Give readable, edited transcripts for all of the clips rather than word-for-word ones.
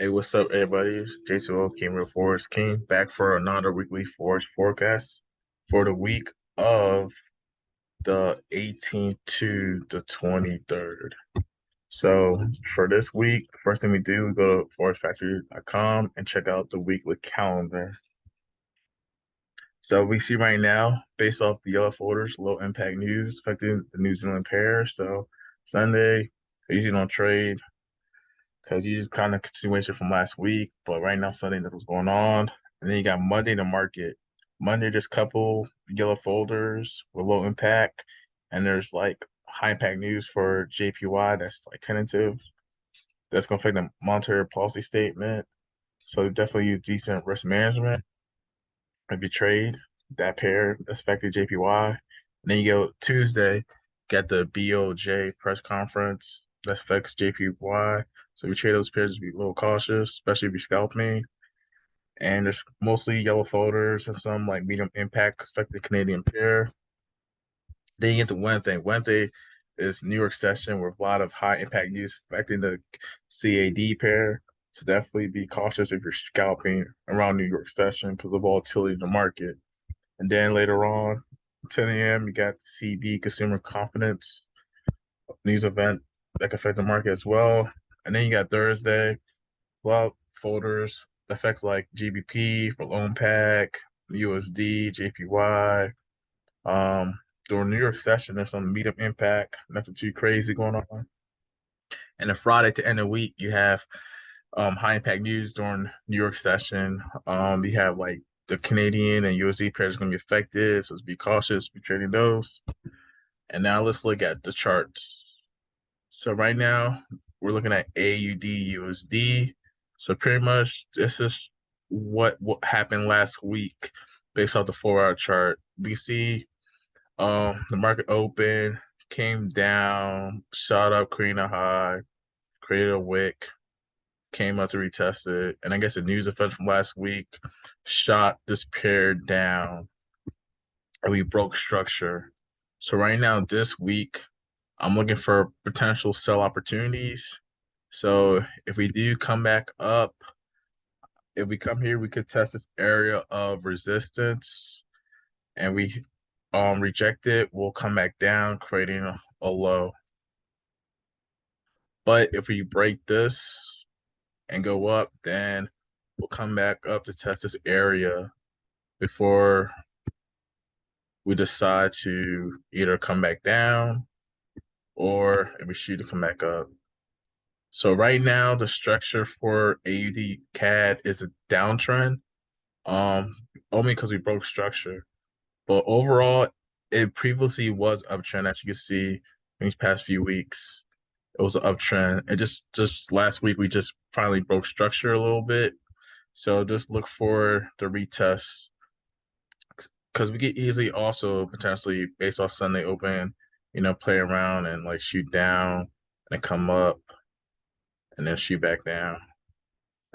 Hey, what's up, everybody? Jason Will, King of FOREX King, back for another weekly Forex forecast for the week of the 18th to the 23rd. So for this week, the first thing we do, we go to forexfactory.com and check out the weekly calendar. So we see right now, based off the yellow folders, low impact news affecting the New Zealand pair. So Sunday, easy on trade, because you just kind of continuation from last week. But right now, Sunday, nothing's going on. And then you got Monday, the market. Monday, there's a couple yellow folders with low impact. And there's like high impact news for JPY that's like tentative. That's going to affect the monetary policy statement. So definitely use decent risk management if you trade that pair that's affected JPY. And then you go Tuesday, got the BOJ press conference that affects JPY. So if you trade those pairs, just be a little cautious, especially if you're scalping. And there's mostly yellow folders and some like medium impact affected Canadian pair. Then you get to Wednesday. Wednesday is New York session with a lot of high impact news affecting the CAD pair. So definitely be cautious if you're scalping around New York session because of volatility in the market. And then later on, 10 a.m., you got CB consumer confidence news event that could affect the market as well. And then you got Thursday, a lot of folders affects like GBP for loan pack, USD, JPY. Um, During New York session, there's some medium impact, nothing too crazy going on. And then Friday to end of the week, you have high impact news during New York session. You have like the Canadian and USD pairs going to be affected, so be cautious, be trading those. And now let's look at the charts. So right now we're looking at AUD USD. So pretty much this is what happened last week based off the 4-hour chart. We see the market open, came down, shot up, creating a high, created a wick, came up to retest it. And I guess the news event from last week shot this pair down and we broke structure. So right now, this week, I'm looking for potential sell opportunities. So if we do come back up, if we come here, we could test this area of resistance and we reject it, we'll come back down, creating a low. But if we break this and go up, then we'll come back up to test this area before we decide to either come back down or if we shoot to come back up. So right now, the structure for AUD CAD is a downtrend, um, only because we broke structure. But overall, it previously was uptrend, as you can see in these past few weeks. It was an uptrend. And just last week, we just finally broke structure a little bit. So just look for the retest because we could easily also potentially, based off Sunday open, play around and like shoot down and come up and then shoot back down.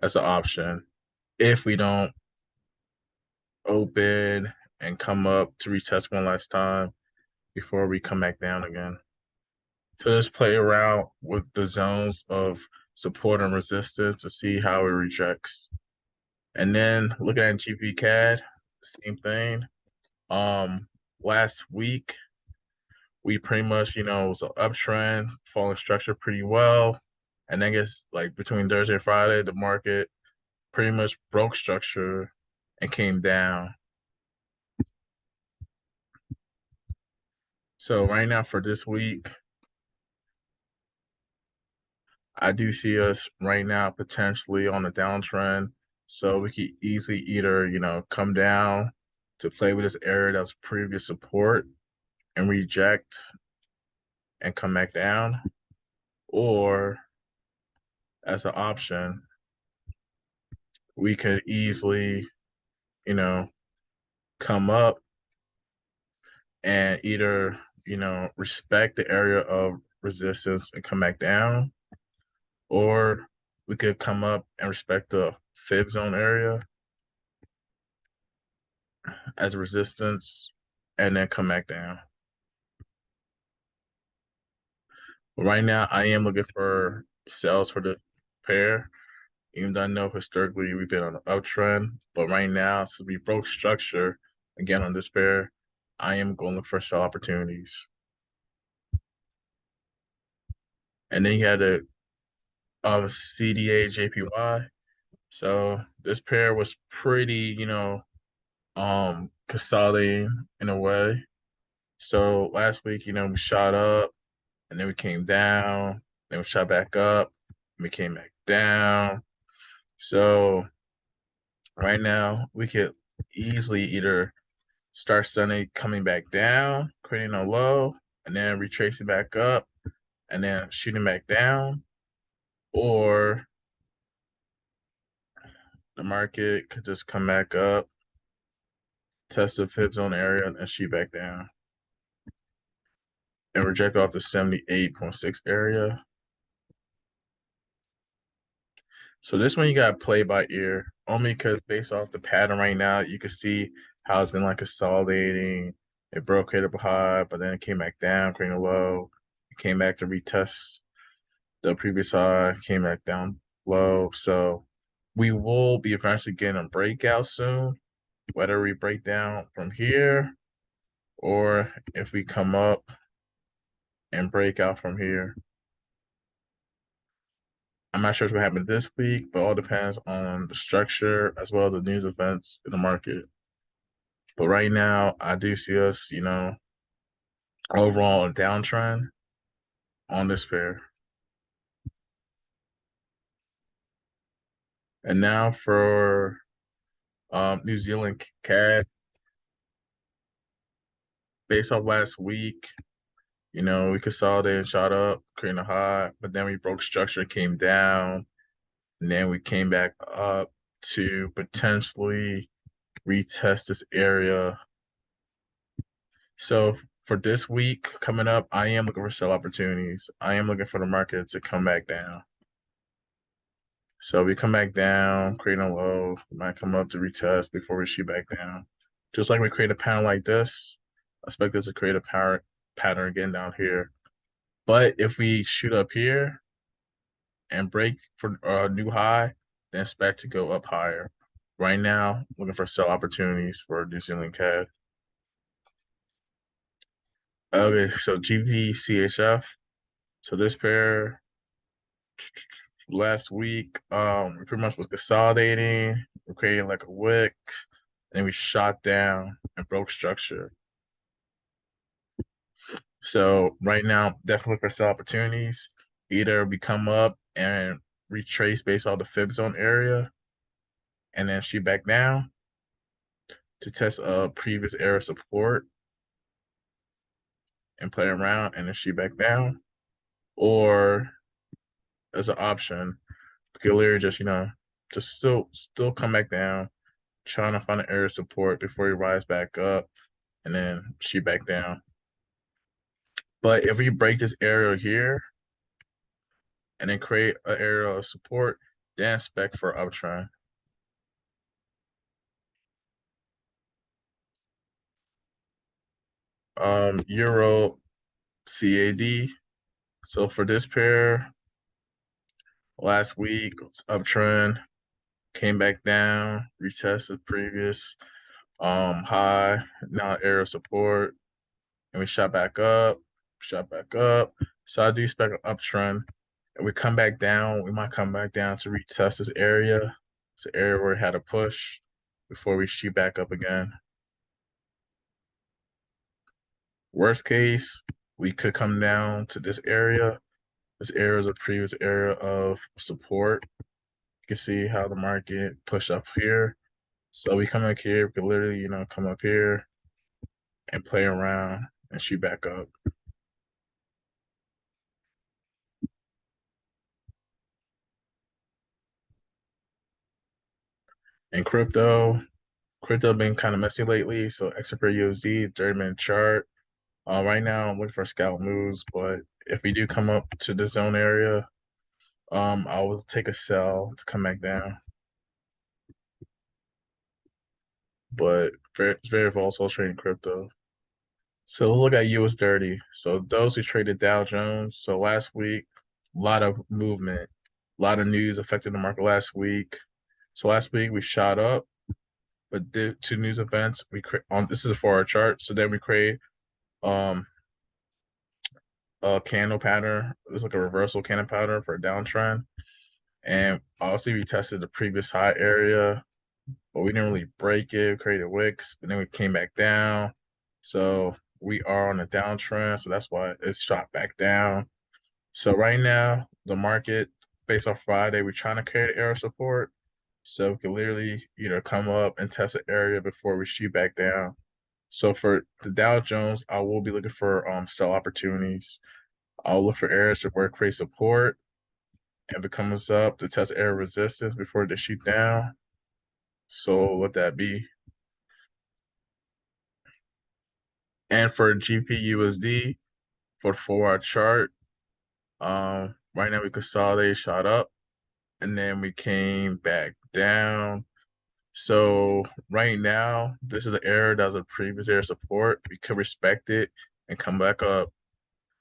That's an option. If we don't open and come up to retest one last time before we come back down again. So just play around with the zones of support and resistance to see how it rejects. And then looking at GP CAD, same thing. Last week we pretty much, it was an uptrend, falling structure pretty well. And I guess like between Thursday and Friday, the market pretty much broke structure and came down. So right now for this week, I do see us right now potentially on a downtrend. So we could easily either, come down to play with this area that's previous support and reject and come back down, or as an option, we could easily, you know, come up and either, respect the area of resistance and come back down, or we could come up and respect the fib zone area as resistance and then come back down. But right now, I am looking for sales for the pair. Even though I know historically we've been on an uptrend, but right now, since we broke structure again on this pair, I am going to look for sell opportunities. And then you had a CDA JPY. So this pair was pretty, consolidating in a way. So last week, we shot up and then we came down, then we shot back up, and we came back down. So right now we could easily either start Sunday coming back down, creating a low, and then retracing back up, and then shooting back down, or the market could just come back up, test the fib zone area, and shoot back down, and reject off the 78.6 area. So this one you got to play by ear, only because based off the pattern right now, you can see how it's been like consolidating. It broke hit up high, but then it came back down, creating a low. It came back to retest the previous high, came back down low. So we will be eventually getting a breakout soon, whether we break down from here or if we come up and break out from here. I'm not sure what's going to happen this week, but all depends on the structure as well as the news events in the market. But right now, I do see us, overall a downtrend on this pair. And now for New Zealand CAD, based off last week, we consolidated and shot up, creating a high, but then we broke structure, came down, and then we came back up to potentially retest this area. So for this week coming up, I am looking for sell opportunities. I am looking for the market to come back down. So we come back down, create a low, might come up to retest before we shoot back down. Just like we create a pattern like this, I expect us to create a pattern again down here. But if we shoot up here and break for a new high, then expect to go up higher. Right now, looking for sell opportunities for New Zealand CAD. Okay, so GBCHF. So this pair last week, we pretty much was consolidating, we creating like a wick, and we shot down and broke structure. So right now, definitely for sell opportunities. Either we come up and retrace based off the fib zone area, and then shoot back down to test a previous area support and play around, and then shoot back down. Or as an option, we could literally just still come back down, trying to find an area support before he rise back up, and then shoot back down. But if we break this area here and then create an area of support, then expect for uptrend. Euro CAD. So for this pair, last week was uptrend, came back down, retested previous high, now area support, and we shot back up, shot back up. So I do expect an uptrend. If we come back down, we might come back down to retest this area. It's an area where it had a push before we shoot back up again. Worst case, we could come down to this area. This area is a previous area of support. You can see how the market pushed up here. So we come up here, we could literally, come up here and play around and shoot back up. And crypto been kind of messy lately. So XRP USD, 30-minute chart. Right now I'm looking for scalp moves, but if we do come up to the zone area, I will take a sell to come back down. But it's very volatile trading crypto. So let's look at US 30. So those who traded Dow Jones. So last week, a lot of movement, a lot of news affected the market last week. So last week we shot up, but due to news events, we create on this is for our chart. So then we create um a candle pattern. It's like a reversal candle pattern for a downtrend. And obviously we tested the previous high area, but we didn't really break it. We created wicks, but then we came back down. So we are on a downtrend, so that's why it's shot back down. So right now, the market, based off Friday, we're trying to create an area support. So we can literally either come up and test an area before we shoot back down. So for the Dow Jones, I will be looking for sell opportunities. I'll look for areas where it creates support and if it comes up to test area resistance before they shoot down. So let that be. And for GPUSD, for the 4-hour chart, right now we consolidate, shot up, and then we came back down. So right now, this is the area that was a previous area support. We could respect it and come back up.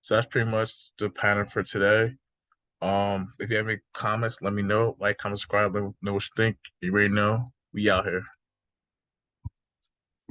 So that's pretty much the pattern for today. If you have any comments, let me know. Like, comment, subscribe, let me know what you think. You already know. We out here.